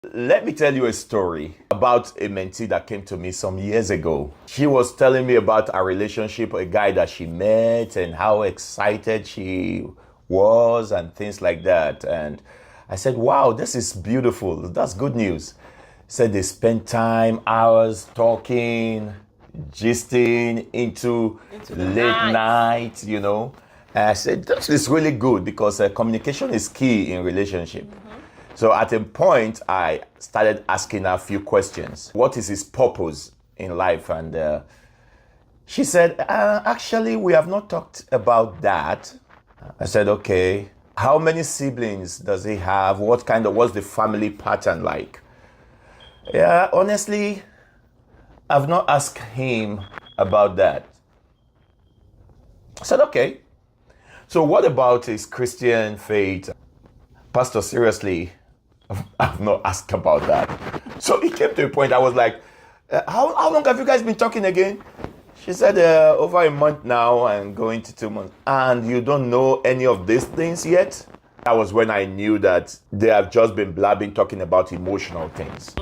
Let me tell you a story about a mentee that came to me some years ago. She was telling me about a relationship, a guy that she met, and how excited she was, and things like that. And I said, wow, this is beautiful. That's good news. Said they spent time, hours talking, gisting into the late night, And I said, this is really good because communication is key in relationship. So at a point, I started asking her a few questions. What is his purpose in life? And she said, actually, we have not talked about that. I said, okay. How many siblings does he have? What's the family pattern like? Yeah, honestly, I've not asked him about that. I said, okay. So what about his Christian faith? Pastor, seriously, I've not asked about that. So it came to a point I was like, how long have you guys been talking again? She said, over a month now and going to 2 months. And you don't know any of these things yet? That was when I knew that they have just been blabbing, talking about emotional things.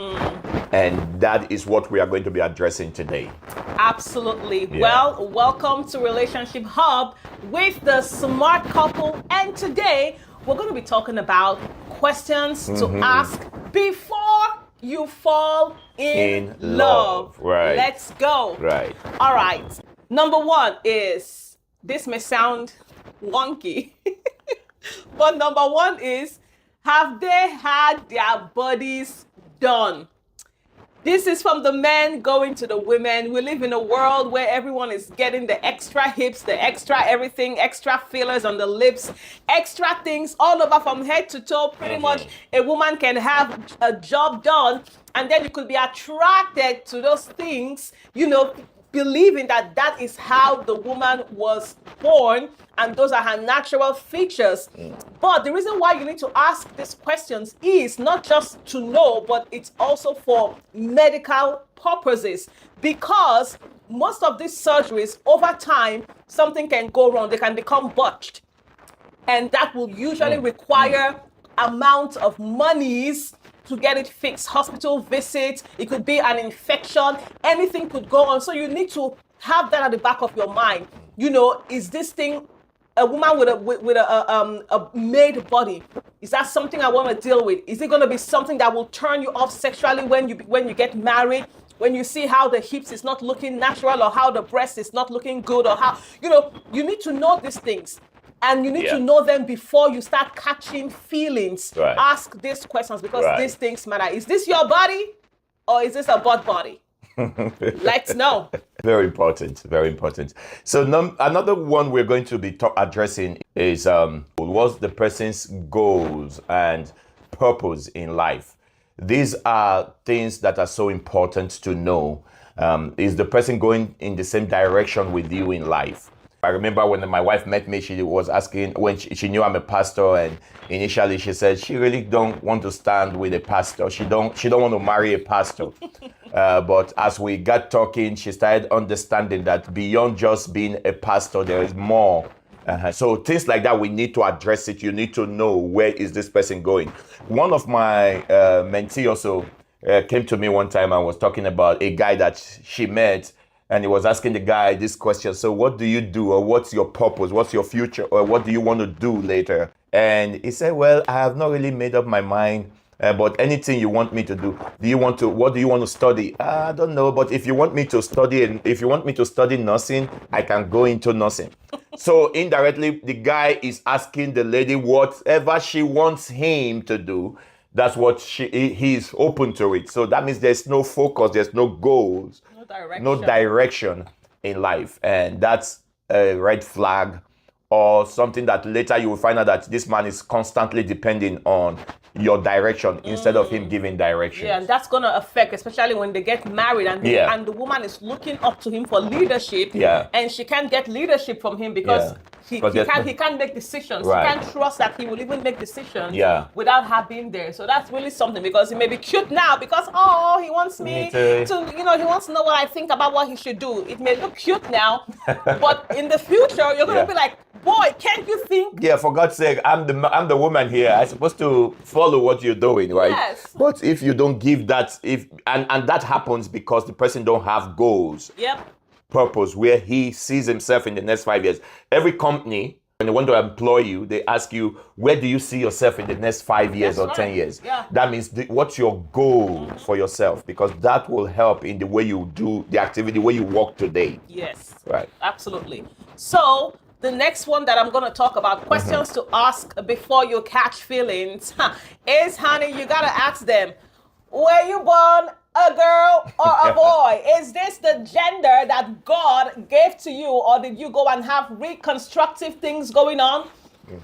And that is what we are going to be addressing today. Absolutely. Yeah. Well, welcome to Relationship Hub with the Smart Couple. And today, we're going to be talking about questions to ask before you fall in love. Right. Let's go. Right. All right. Number one is, this may sound wonky, but number one is, have they had their bodies done? This is from the men going to the women. We live in a world where everyone is getting the extra hips, the extra everything, extra fillers on the lips, extra things all over from head to toe. Pretty much a woman can have a job done, and then you could be attracted to those things, believing that that is how the woman was born and those are her natural features. But the reason why you need to ask these questions is not just to know, but it's also for medical purposes, because most of these surgeries over time, something can go wrong. They can become botched, and that will usually require amount of monies to get it fixed. Hospital visits, it could be an infection, anything could go on. So you need to have that at the back of your mind. Is this thing a woman with a made body? Is that something I want to deal with? Is it going to be something that will turn you off sexually when you get married? When you see how the hips is not looking natural, or how the breast is not looking good, or how, you need to know these things. And you need to know them before you start catching feelings. Right. Ask these questions, because these things matter. Is this your body, or is this a butt body? Let's know. Very important. Very important. So another one we're going to be addressing is what's the person's goals and purpose in life. These are things that are so important to know. Is the person going in the same direction with you in life? I remember when my wife met me, she was asking, when she knew I'm a pastor, and initially she said she really don't want to stand with a pastor. She don't want to marry a pastor. But as we got talking, she started understanding that beyond just being a pastor, there is more. So things like that, we need to address it. You need to know, where is this person going? One of my mentee also came to me one time and was talking about a guy that she met. And he was asking the guy this question. So what do you do, or what's your purpose? What's your future? Or what do you want to do later? And he said, well, I have not really made up my mind, but anything you want me to do. What do you want to study? I don't know, but if you want me to study nursing, I can go into nursing. So indirectly, the guy is asking the lady whatever she wants him to do. That's what he's open to it. So that means there's no focus, there's no goals. No direction in life, and that's a red flag, or something that later you will find out that this man is constantly depending on your direction instead of him giving direction. Yeah, and that's going to affect, especially when they get married and the woman is looking up to him for leadership, and she can't get leadership from him because he can't make decisions. Right. He can't trust that he will even make decisions without her being there. So that's really something, because he may be cute now because he wants me to he wants to know what I think about what he should do. It may look cute now, but in the future you're going to be like, Boy, can't you think? Yeah, for God's sake, I'm the woman here. I'm supposed to follow what you're doing, right? Yes. But if you don't give that, and that happens because the person don't have goals, Yep. purpose, where he sees himself in the next 5 years. Every company, when they want to employ you, they ask you, where do you see yourself in the next 5 years That's or right. 10 years? Yeah. That means what's your goal for yourself? Because that will help in the way you do the activity, where you work today. Yes. Right. Absolutely. So the next one that I'm going to talk about, questions to ask before you catch feelings, is, honey, you got to ask them, were you born a girl or a boy? Is this the gender that God gave to you, or did you go and have reconstructive things going on?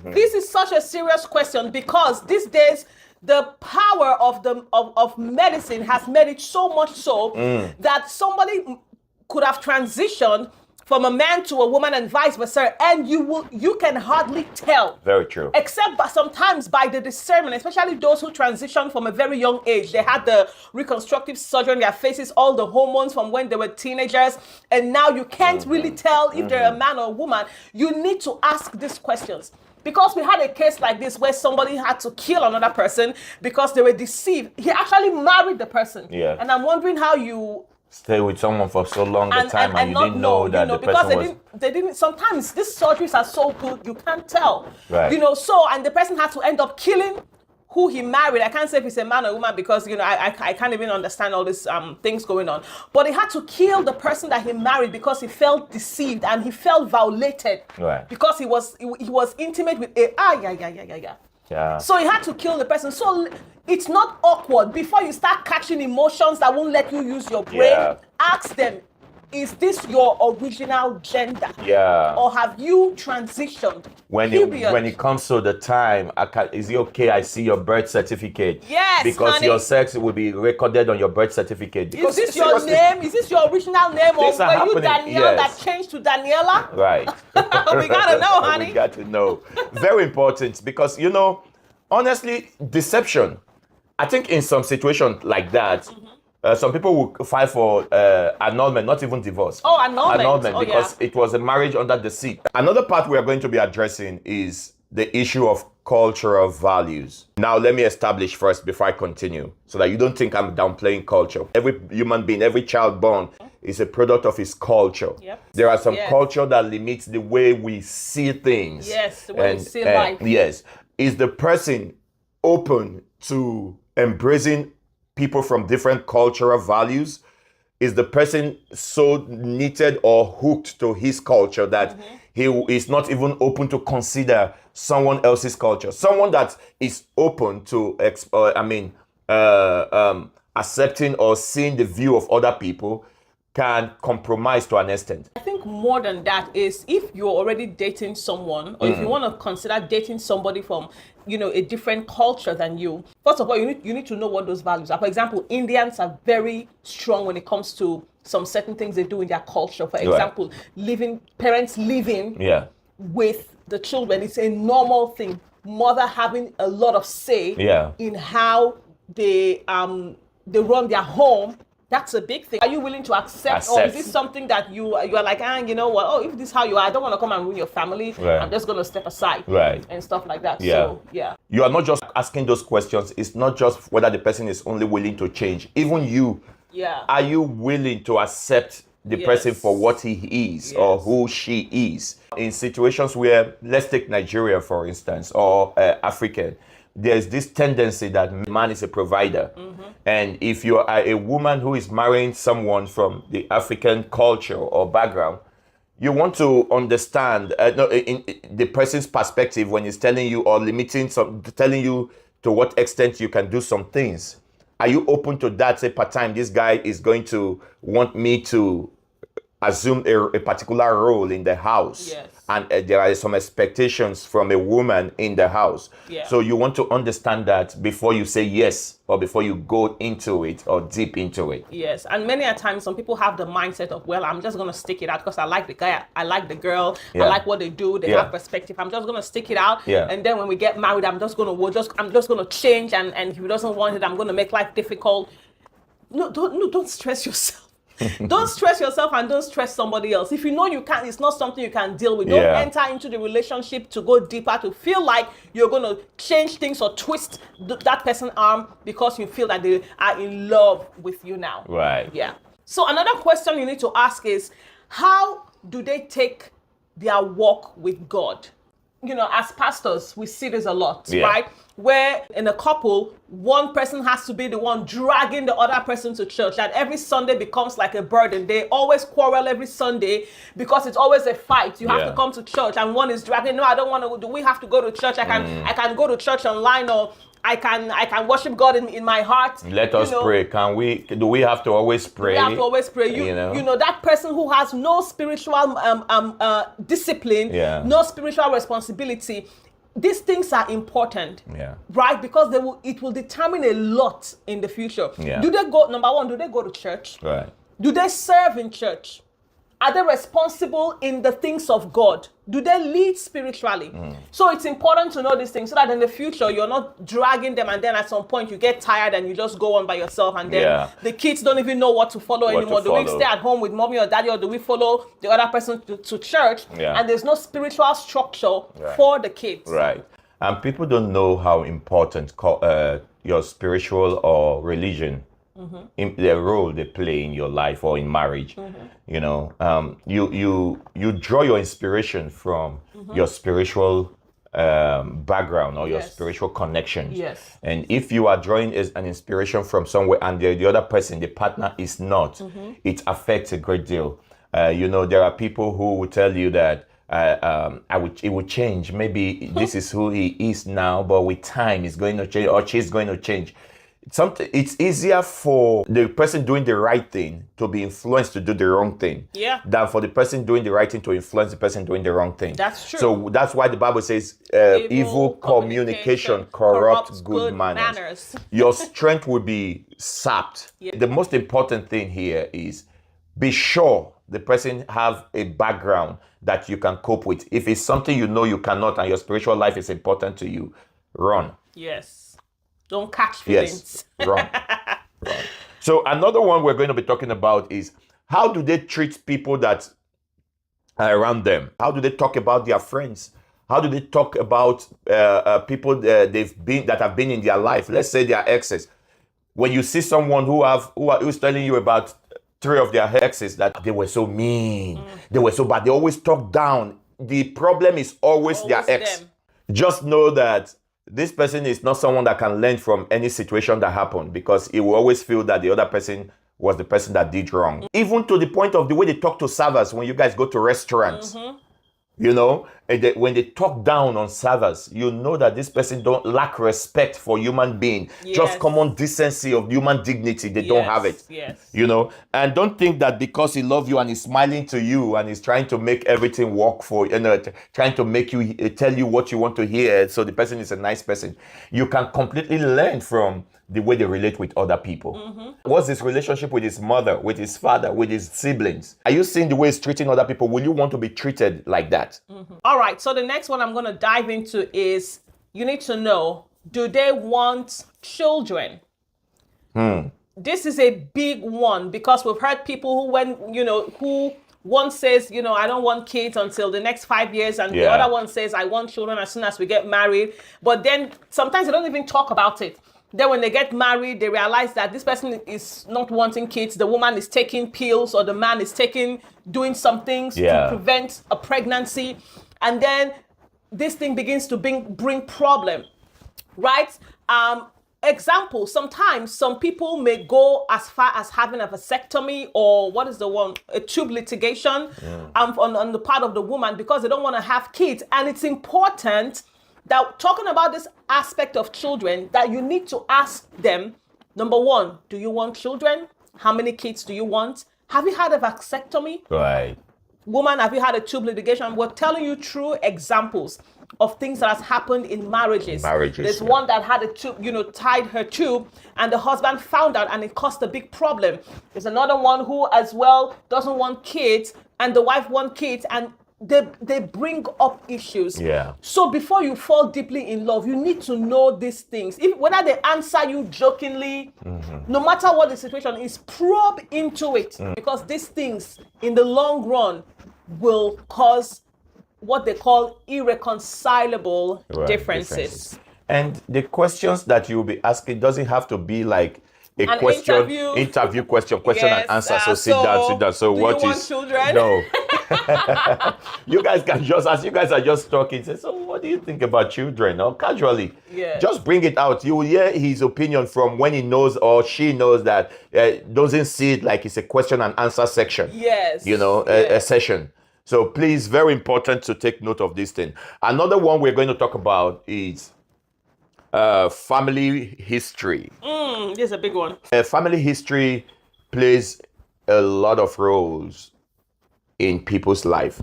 This is such a serious question, because these days the power of medicine has made it so much so that somebody could have transitioned from a man to a woman and vice versa, and you can hardly tell. Very true. Except sometimes by the discernment, especially those who transition from a very young age. They had the reconstructive surgery on their faces, all the hormones from when they were teenagers, and now you can't really tell if they're a man or a woman. You need to ask these questions. Because we had a case like this where somebody had to kill another person because they were deceived. He actually married the person. Yeah. And I'm wondering how you Stay with someone for so long a time and you didn't know that the because person was... they didn't sometimes these surgeries are so good you can't tell. Right. And the person had to end up killing who he married. I can't say if he's a man or woman because I can't even understand all these things going on. But he had to kill the person that he married because he felt deceived and he felt violated. Right. Because he was intimate with a Yeah. So he had to kill the person. So it's not awkward. Before you start catching emotions that won't let you use your brain, ask them, is this your original gender? Yeah. Or have you transitioned? When it comes to the time, is it okay I see your birth certificate? Yes, because honey. Your sex will be recorded on your birth certificate. Is this your name? Is this your original name? Or were you Danielle that changed to Daniela? Right. We gotta know, honey. We got to know. Very important, because, honestly, deception. I think in some situations like that, some people will file for annulment, not even divorce. Oh, annulment. Because it was a marriage under deceit. Another part we are going to be addressing is the issue of cultural values. Now, let me establish first before I continue, so that you don't think I'm downplaying culture. Every human being, every child born is a product of his culture. Yep. There are some culture that limits the way we see things. Yes, the way we see life. Yes. Is the person open to embracing people from different cultural values? Is the person so knitted or hooked to his culture that he is not even open to consider someone else's culture? Someone that is open to accepting or seeing the view of other people can compromise to an extent. I think more than that is, if you're already dating someone, or if you want to consider dating somebody from a different culture than you, first of all, you need to know what those values are. For example, Indians are very strong when it comes to some certain things they do in their culture. For example, parents living with the children, it's a normal thing. Mother having a lot of say in how they run their home. That's a big thing. Are you willing to accept? Or is this something that you are like, you know what? Oh, if this is how you are, I don't want to come and ruin your family. Right. I'm just going to step aside. Right. And stuff like that. Yeah. So, you are not just asking those questions. It's not just whether the person is only willing to change. Even you. Yeah. Are you willing to accept the person for what he is or who she is? In situations where, let's take Nigeria, for instance, or African, there's this tendency that man is a provider. And if you are a woman who is marrying someone from the African culture or background, you want to understand in the person's perspective when he's telling you or telling you to what extent you can do some things. Are you open to that? Say, part time, this guy is going to want me to assume a particular role in the house. Yes. And there are some expectations from a woman in the house. Yeah. So you want to understand that before you say yes, or before you go into it or deep into it. Yes. And many a times some people have the mindset of, well, I'm just going to stick it out because I like the guy, I like the girl, I like what they do, they have perspective. I'm just going to stick it out. Yeah. And then when we get married, I'm just going to change, and if he doesn't want it, I'm going to make life difficult. No, don't stress yourself. Don't stress yourself and don't stress somebody else. If you know you can't, it's not something you can deal with. Don't enter into the relationship to go deeper, to feel like you're going to change things or twist that person's arm because you feel that they are in love with you now. Right. Yeah. So another question you need to ask is, how do they take their walk with God? As pastors, we see this a lot, right? Where in a couple, one person has to be the one dragging the other person to church. That every Sunday becomes like a burden. They always quarrel every Sunday because it's always a fight. You have to come to church, and one is dragging. No, I don't want to. Do we have to go to church? I can go to church online, or I can worship God in my heart. Let us pray. Do we have to always pray? We have to always pray. That person who has no spiritual discipline, no spiritual responsibility. These things are important, right? Because it will determine a lot in the future. Do they go? Number one, do they go to church? Right. Do they serve in church? Are they responsible in the things of God? Do they lead spiritually? So it's important to know these things so that in the future you're not dragging them, and then at some point you get tired and you just go on by yourself, and then the kids don't even know what to follow anymore. Do we stay at home with mommy or daddy, or do we follow the other person to church? And there's no spiritual structure for the kids. Right. And people don't know how important your spiritual or religion, in the role they play in your life or in marriage. You draw your inspiration from your spiritual background or your spiritual connections. And if you are drawing an inspiration from somewhere and the other person, the partner, is not, it affects a great deal. There are people who will tell you that it will change. Maybe this is who he is now, but with time it's going to change, or she's going to change. It's easier for the person doing the right thing to be influenced to do the wrong thing than for the person doing the right thing to influence the person doing the wrong thing. That's true. So that's why the Bible says evil communication corrupts good manners. Your strength will be sapped. The most important thing here is be sure the person have a background that you can cope with. If it's something you cannot, and your spiritual life is important to you, run. Yes. Don't catch feelings. Yes, wrong. So another one we're going to be talking about is, how do they treat people that are around them? How do they talk about their friends? How do they talk about people that have been in their life? Let's say their exes. When you see someone who's telling you about 3 of their exes, that they were so mean, they were so bad, they always talk down. The problem is always their ex. Them. Just know that this person is not someone that can learn from any situation that happened, because he will always feel that the other person was the person that did wrong. Even to the point of the way they talk to servers when you guys go to restaurants. And when they talk down on servers, you know that this person don't lack respect for human being. Just common decency of human dignity, they don't have it. And don't think that because he loves you and he's smiling to you and he's trying to make everything work for you, trying to make you tell you what you want to hear, so the person is a nice person. You can completely learn from the way they relate with other people. What's his relationship with his mother, with his father, with his siblings? Are you seeing the way he's treating other people? Will you want to be treated like that? All right, so the next one I'm going to dive into is, you need to know, do they want children? This is a big one, because we've heard people who one says, I don't want kids until the next 5 years, and the other one says, I want children as soon as we get married. But then sometimes they don't even talk about it. Then when they get married, they realize that this person is not wanting kids. The woman is taking pills, or the man is doing some things to prevent a pregnancy. And then this thing begins to bring problem, right? Example, sometimes some people may go as far as having a vasectomy, or a tube litigation on the part of the woman, because they don't want to have kids. And it's important that, talking about this aspect of children, that you need to ask them, number one, do you want children? How many kids do you want? Have you had a vasectomy? Right. Woman, have you had a tube litigation? We're telling you true examples of things that has happened in marriages. There's one that had a tube, tied her tube, and the husband found out, and it caused a big problem. There's another one who as well doesn't want kids, and the wife wants kids, and they bring up issues. Yeah. So before you fall deeply in love, you need to know these things. Whether they answer you jokingly, no matter what the situation is, probe into it, because these things in the long run will cause what they call irreconcilable differences. And the questions that you'll be asking doesn't have to be like a An question, interview question Yes, and answer. So sit down. So do what you want is children? no? You guys can just, as you guys are just talking, say, so what do you think about children? Or casually, just bring it out. You will hear his opinion from when he knows or she knows that doesn't see it like it's a question and answer section. Yes. A session. So please, very important to take note of this thing. Another one we're going to talk about is family history. This is a big one. Family history plays a lot of roles in people's life.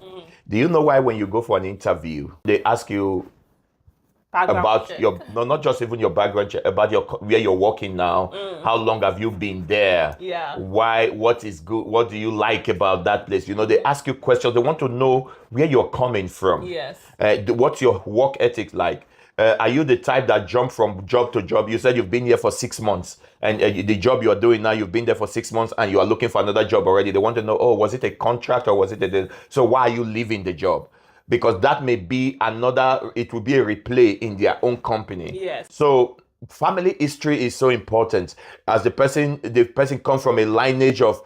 Do you know why when you go for an interview, they ask you about your, no, not just even your background check, about your where you're working now, how long have you been there? Yeah. Why, what is good, what do you like about that place? You know, they ask you questions, they want to know where you're coming from. Yes. What's your work ethic like? Are you the type that jump from job to job? You said you've been here for 6 months, and the job you're doing now, you've been there for 6 months, and you are looking for another job already. They want to know, oh, was it a contract or was it so why are you leaving the job? Because that may be it will be a replay in their own company. Yes. So family history is so important. As the person comes from a lineage of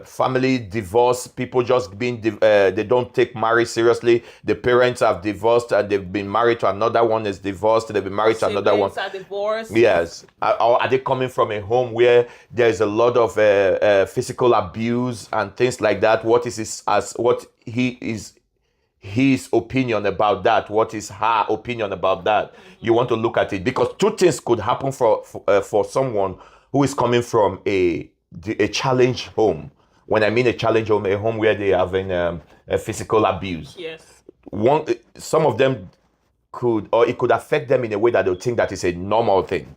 family divorce, people just being they don't take marriage seriously. The parents have divorced and they've been married to another one is divorced. They've been married to another one. Are divorced. Yes. Or are they coming from a home where there's a lot of physical abuse and things like that? What is his opinion about that? What is her opinion about that? You want to look at it because two things could happen for someone who is coming from a challenged home. When I mean a challenged home, a home where they are having a physical abuse. Yes. Some of them it could affect them in a way that they'll think that it's a normal thing.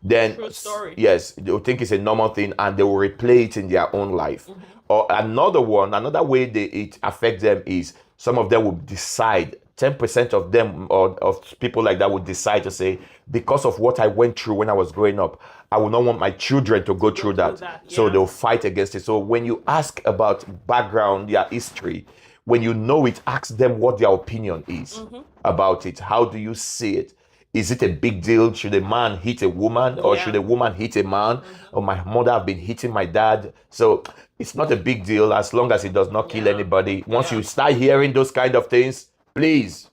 Then, true story. Yes, they'll think it's a normal thing and they will replay it in their own life. Or another way it affects them is some of them will decide, 10% of them or of people like that would decide to say, because of what I went through when I was growing up, I would not want my children to go through that. Yeah. So they'll fight against it. So when you ask about background, their history, when you know it, ask them what their opinion is about it. How do you see it? Is it a big deal? Should a man hit a woman or should a woman hit a man? Or my mother have been hitting my dad. So it's not a big deal as long as it does not kill anybody. Once you start hearing those kind of things, please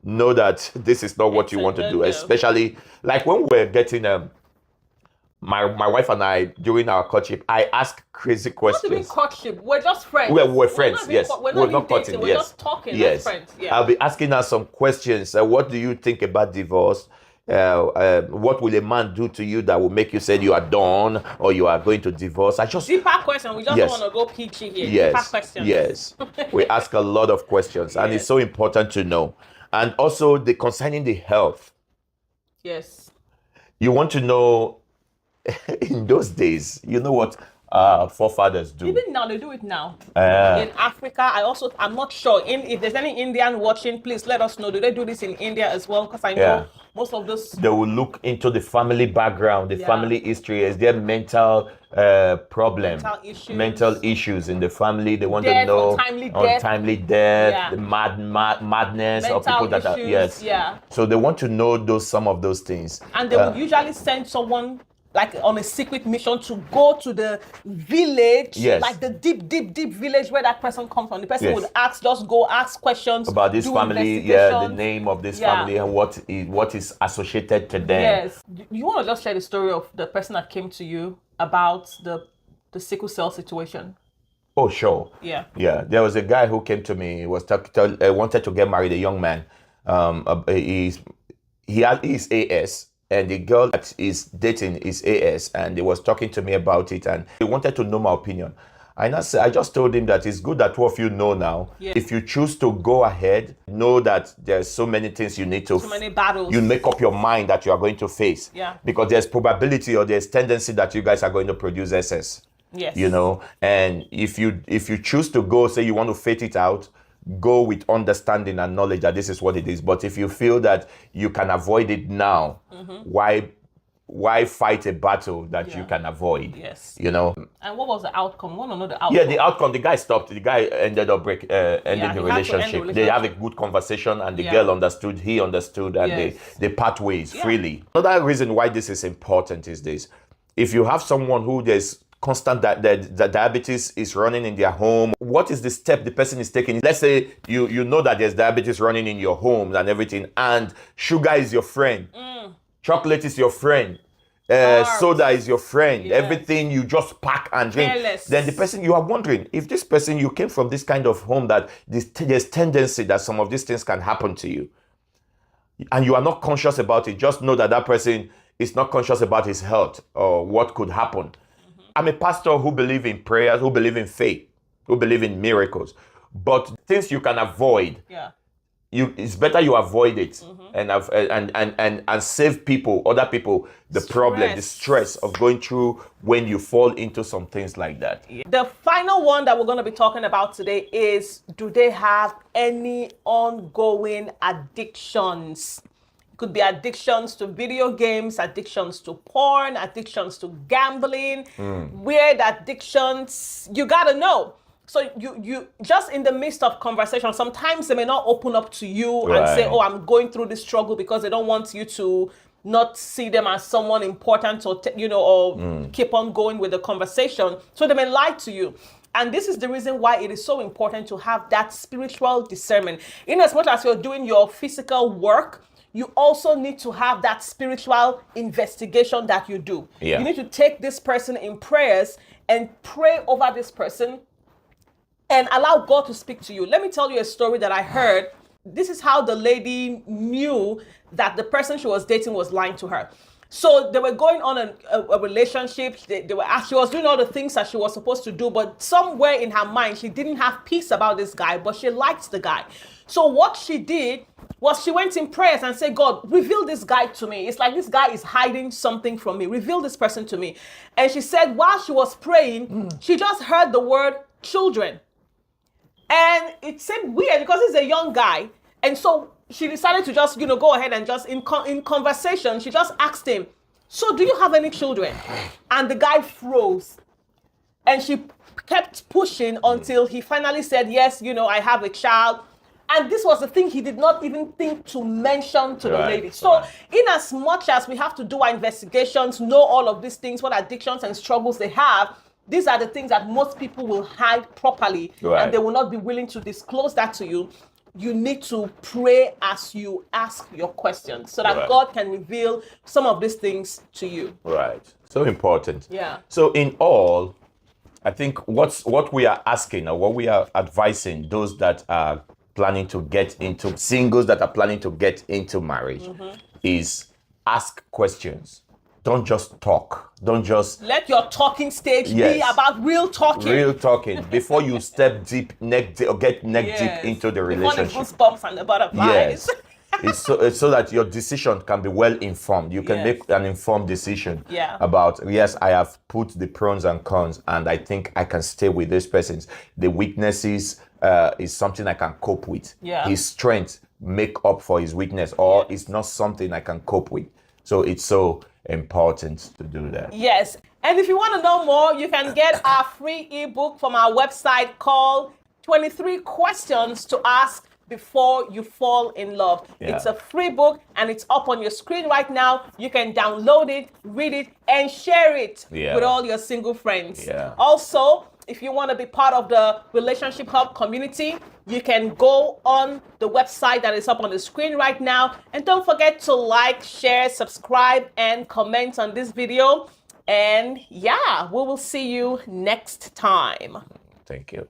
know that this is not what you want to do. Especially like when we're getting my wife and I, during our courtship, I ask crazy questions. Not even courtship. We're just friends. We're friends, yes. We're not courting, We're just talking. Yes. Friends. Yeah. I'll be asking her some questions. What do you think about divorce? What will a man do to you that will make you say you are done or you are going to divorce? Deeper question. We just don't want to go peachy here. Yes. Deeper questions. Yes. We ask a lot of questions, and it's so important to know. And also concerning the health. Yes. You want to know. In those days, you know what forefathers do. Even now, they do it now. In Africa, I'm not sure. If there's any Indian watching, please let us know. Do they do this in India as well? Because I know most of those. They will look into the family background, the family history. Is there mental problem, mental issues in the family? They want to know untimely death, the madness, mental or people that issues, are So they want to know some of those things. And they would usually send someone like on a secret mission to go to the village, like the deep village where that person comes from. The person would go ask questions about this family, the name of this family and what is associated to them. Yes. You want to just share the story of the person that came to you about the sickle cell situation? Oh, sure. Yeah. Yeah. There was a guy who came to me. He was wanted to get married, a young man. He had his AS. And the girl that is dating is AS, and he was talking to me about it, and he wanted to know my opinion. And I just told him that it's good that two of you know now. Yeah. If you choose to go ahead, know that there's so many things you need to. So many battles. You make up your mind that you are going to face. Yeah. Because there's probability or there's tendency that you guys are going to produce SS. Yes. You know, and if you choose to go, say you want to faith it out, go with understanding and knowledge that this is what it is. But if you feel that you can avoid it now, why fight a battle that you can avoid? Yes. You know. And what was the outcome? Want to know the outcome? Yeah, the outcome. The guy stopped. The guy ended up ending he the had to end the relationship. They have a good conversation, and the girl understood. He understood, and they part ways freely. Another reason why this is important is this: if you have someone who there's constant the diabetes is running in their home, what is the step the person is taking? Let's say you know that there's diabetes running in your home and everything, and sugar is your friend, chocolate is your friend. Soda is your friend. Everything you just pack and drink. Careless. Then the person, you are wondering if this person, you came from this kind of home that there's tendency that some of these things can happen to you, and you are not conscious about it. Just know that that person is not conscious about his health or what could happen. I'm a pastor who believe in prayers, who believe in faith, who believe in miracles, but things you can avoid. It's better you avoid it and save people, other people, the problem, the stress of going through when you fall into some things like that. The final one that we're going to be talking about today is, do they have any ongoing addictions? It could be addictions to video games, addictions to porn, addictions to gambling, weird addictions. You got to know. So you just in the midst of conversation, sometimes they may not open up to you and say, oh, I'm going through this struggle, because they don't want you to not see them as someone important or, keep on going with the conversation. So they may lie to you. And this is the reason why it is so important to have that spiritual discernment. In as much as you're doing your physical work, you also need to have that spiritual investigation that you do. You need to take this person in prayers and pray over this person and allow God to speak to you. Let me tell you a story that I heard. This is how the lady knew that the person she was dating was lying to her. So they were going on a relationship. She was doing all the things that she was supposed to do, but somewhere in her mind, she didn't have peace about this guy, but she liked the guy. So what she did was she went in prayers and said, God, reveal this guy to me. It's like this guy is hiding something from me. Reveal this person to me. And she said while she was praying, she just heard the word children. And it seemed weird because he's a young guy. And so she decided to just, go ahead and just in conversation, she just asked him, so do you have any children? And the guy froze. And she kept pushing until he finally said, yes, I have a child. And this was the thing he did not even think to mention to the lady. So in as much as we have to do our investigations, know all of these things, what addictions and struggles they have, these are the things that most people will hide properly, and they will not be willing to disclose that to you. You need to pray as you ask your questions so that God can reveal some of these things to you. So important. Yeah. So in all, I think what we are asking, or what we are advising those that are planning to get into, singles that are planning to get into marriage, is ask questions. Don't just talk. Don't just let your talking stage be about real talking. Real talking before you step deep, get neck deep into the relationship. Before the goosebumps and the butterflies. It's so that your decision can be well informed. You can make an informed decision about, yes, I have put the pros and cons, and I think I can stay with this person. The weaknesses is something I can cope with. His strength make up for his weakness, or it's not something I can cope with. So it's so important to do that. Yes. And if you want to know more, you can get our free ebook from our website called 23 Questions to Ask Before You Fall in Love. It's a free book and it's up on your screen right now. You can download it, read it, and share it with all your single friends. Also, if you want to be part of the Relationship Hub community, you can go on the website that is up on the screen right now. And don't forget to like, share, subscribe, and comment on this video. And we will see you next time. Thank you.